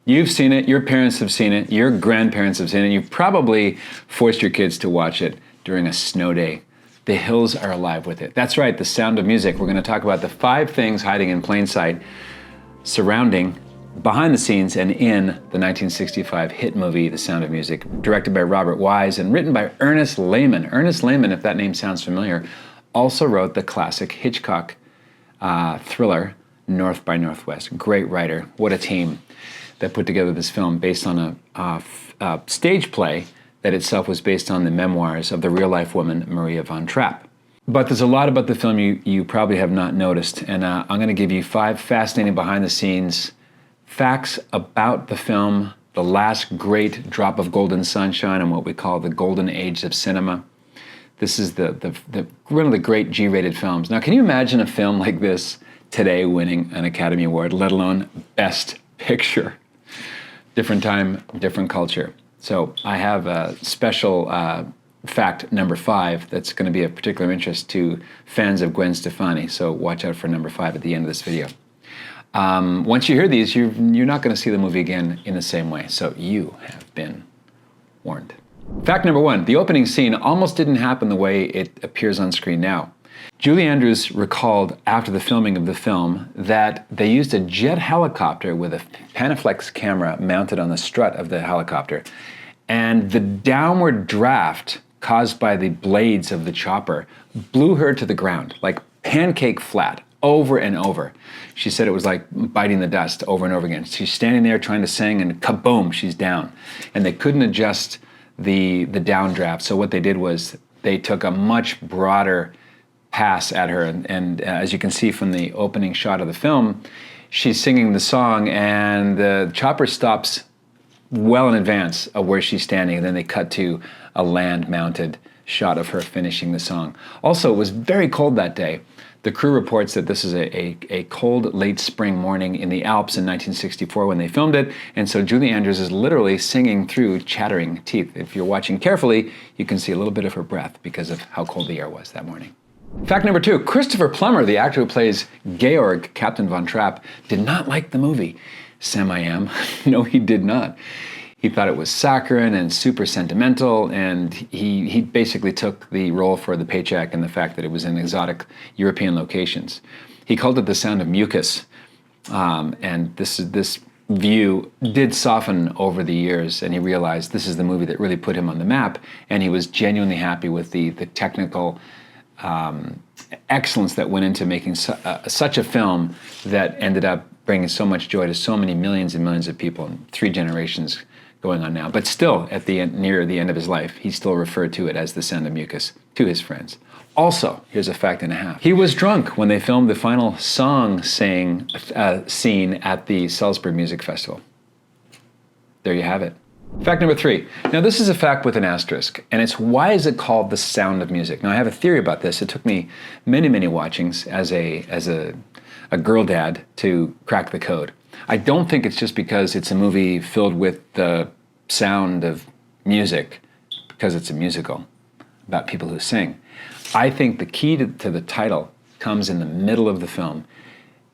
You've seen it, your parents have seen it, your grandparents have seen it, you've probably forced your kids to watch it during a snow day. The hills are alive with it. That's right, The Sound of Music. We're going to talk about the 5 things hiding in plain sight surrounding, behind the scenes, and in the 1965 hit movie, The Sound of Music, directed by Robert Wise and written by Ernest Lehman. Ernest Lehman, if that name sounds familiar, also wrote the classic Hitchcock thriller, North by Northwest. Great writer. What a team that put together this film based on a stage play that itself was based on the memoirs of the real-life woman Maria von Trapp. But there's a lot about the film you probably have not noticed, and I'm going to give you 5 fascinating behind-the-scenes facts about the film, the last great drop of golden sunshine and what we call the golden age of cinema. This is one of the great G-rated films. Now, can you imagine a film like this today winning an Academy Award, let alone Best Picture? Different time, different culture. So I have a special fact number 5 that's going to be of particular interest to fans of Gwen Stefani. So watch out for number 5 at the end of this video. Once you hear these, you're not going to see the movie again in the same way. So you have been warned. Fact number 1, the opening scene almost didn't happen the way it appears on screen now. Julie Andrews recalled after the filming of the film that they used a jet helicopter with a Panaflex camera mounted on the strut of the helicopter, and the downward draft caused by the blades of the chopper blew her to the ground, like pancake flat, over and over. She said it was like biting the dust over and over again. She's standing there trying to sing, and kaboom, she's down. And they couldn't adjust the downdraft, so what they did was they took a much broader pass at her, and as you can see from the opening shot of the film, she's singing the song and the chopper stops well in advance of where she's standing, and then they cut to a land-mounted shot of her finishing the song. Also, it was very cold that day. The crew reports that this is a cold late spring morning in the Alps in 1964 when they filmed it, and so Julie Andrews is literally singing through chattering teeth. If you're watching carefully, you can see a little bit of her breath because of how cold the air was that morning. Fact number 2, Christopher Plummer, the actor who plays Georg, Captain von Trapp, did not like the movie. Sam I Am. No, he did not. He thought it was saccharine and super sentimental, and he basically took the role for the paycheck and the fact that it was in exotic European locations. He called it The Sound of Mucus, and this view did soften over the years, and he realized this is the movie that really put him on the map, and he was genuinely happy with the technical excellence that went into making such a film that ended up bringing so much joy to so many millions and millions of people, and 3 generations going on now. But still, at the end, near the end of his life, he still referred to it as The Sound of Mucus to his friends. Also, here's a fact and a half. He was drunk when they filmed the final song scene at the Salzburg Music Festival. There you have it. Fact number 3. Now, this is a fact with an asterisk, and it's why is it called The Sound of Music? Now, I have a theory about this. It took me many, many watchings as a girl dad to crack the code. I don't think it's just because it's a movie filled with the sound of music, because it's a musical about people who sing. I think the key to the title comes in the middle of the film,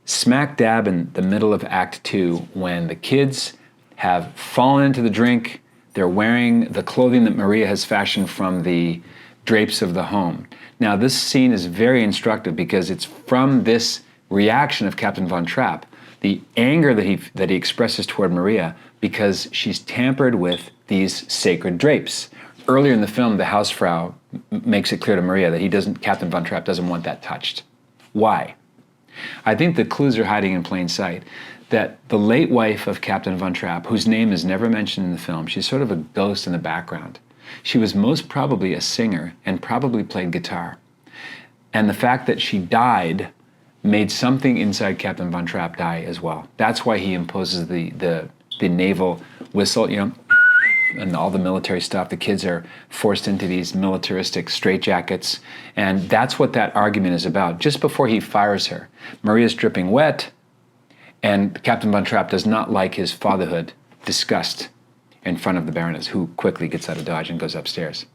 smack dab in the middle of Act 2, when the kids have fallen into the drink. They're wearing the clothing that Maria has fashioned from the drapes of the home. Now, this scene is very instructive because it's from this reaction of Captain von Trapp, the anger that he expresses toward Maria because she's tampered with these sacred drapes. Earlier in the film, the Hausfrau makes it clear to Maria that Captain von Trapp doesn't want that touched. Why? I think the clues are hiding in plain sight. That the late wife of Captain von Trapp, whose name is never mentioned in the film, she's sort of a ghost in the background. She was most probably a singer and probably played guitar. And the fact that she died made something inside Captain von Trapp die as well. That's why he imposes the naval whistle, and all the military stuff. The kids are forced into these militaristic straitjackets, and that's what that argument is about. Just before he fires her, Maria's dripping wet, and Captain von Trapp does not like his fatherhood discussed in front of the Baroness, who quickly gets out of Dodge and goes upstairs.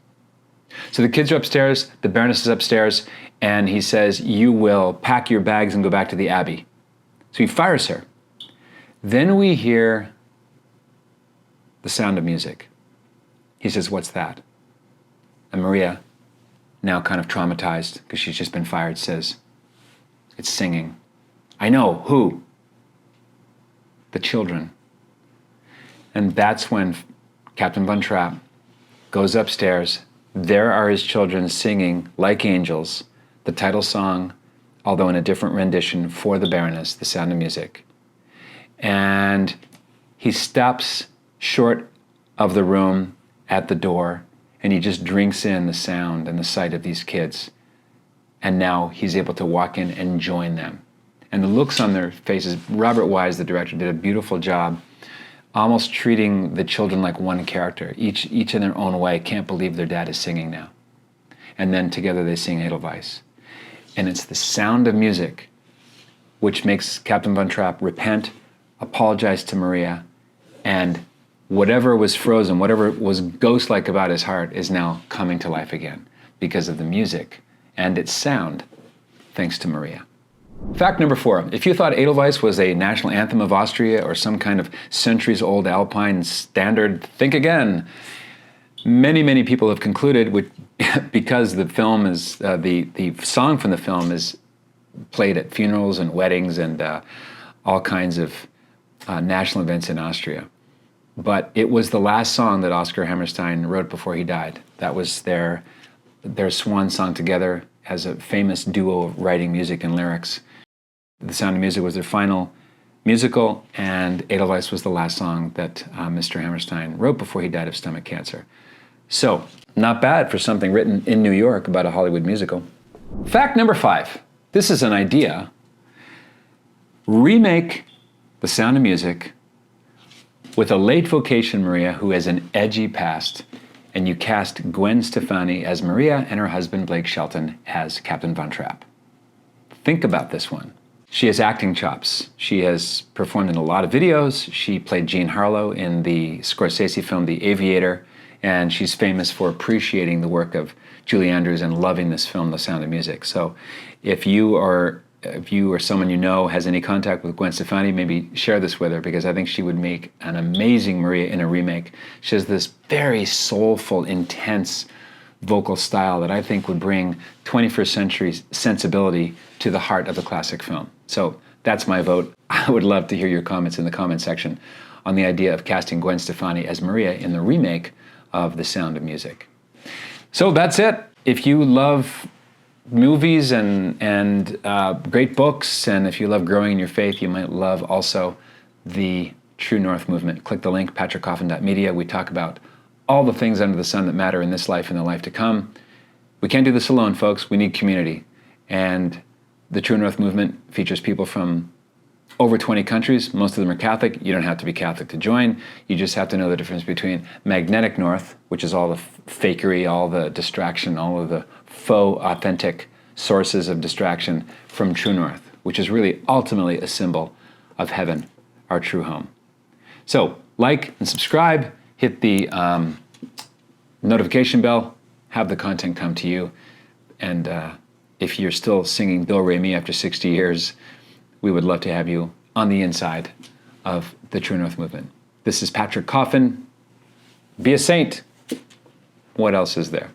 So the kids are upstairs, the Baroness is upstairs, and he says, "You will pack your bags and go back to the Abbey." So he fires her. Then we hear The Sound of Music. He says, what's that? And Maria, now kind of traumatized because she's just been fired, says, it's singing. I know, who? The children. And that's when Captain Von Trapp goes upstairs. There are his children singing like angels, the title song, although in a different rendition, for the Baroness, The Sound of Music. And he stops short of the room at the door, and he just drinks in the sound and the sight of these kids. And now he's able to walk in and join them. And the looks on their faces, Robert Wise, the director, did a beautiful job, almost treating the children like one character, each in their own way. Can't believe their dad is singing now. And then together they sing Edelweiss. And it's the Sound of Music which makes Captain Von Trapp repent, apologize to Maria, and whatever was frozen, whatever was ghost-like about his heart is now coming to life again because of the music and its sound, thanks to Maria. Fact number 4, if you thought Edelweiss was a national anthem of Austria or some kind of centuries-old Alpine standard, think again. Many people have concluded, because the film is, the song from the film is played at funerals and weddings and all kinds of national events in Austria. But it was the last song that Oscar Hammerstein wrote before he died. That was their swan song together as a famous duo of writing music and lyrics. The Sound of Music was their final musical, and Edelweiss was the last song that Mr. Hammerstein wrote before he died of stomach cancer. So, not bad for something written in New York about a Hollywood musical. Fact number 5. This is an idea. Remake The Sound of Music with a late vocation Maria who has an edgy past, and you cast Gwen Stefani as Maria and her husband Blake Shelton as Captain Von Trapp. Think about this one. She has acting chops. She has performed in a lot of videos. She played Jean Harlow in the Scorsese film The Aviator, and she's famous for appreciating the work of Julie Andrews and loving this film, The Sound of Music. So if you or someone you know has any contact with Gwen Stefani, maybe share this with her, because I think she would make an amazing Maria in a remake. She has this very soulful, intense vocal style that I think would bring 21st century sensibility to the heart of the classic film. So that's my vote. I would love to hear your comments in the comment section on the idea of casting Gwen Stefani as Maria in the remake of The Sound of Music. So that's it. If you love movies and great books, and if you love growing in your faith, you might love also the True North movement. Click the link, patrickcoffin.media. We talk about all the things under the sun that matter in this life and the life to come. We can't do this alone, folks. We need community. And the True North movement features people from over 20 countries. Most of them are Catholic. You don't have to be Catholic to join. You just have to know the difference between magnetic North, which is all the fakery, all the distraction, all of the faux authentic sources of distraction, from True North, which is really ultimately a symbol of heaven, our true home. So like and subscribe, hit the notification bell, have the content come to you. And if you're still singing Do Re Mi after 60 years, we would love to have you on the inside of the True North movement. This is Patrick Coffin. Be a saint. What else is there?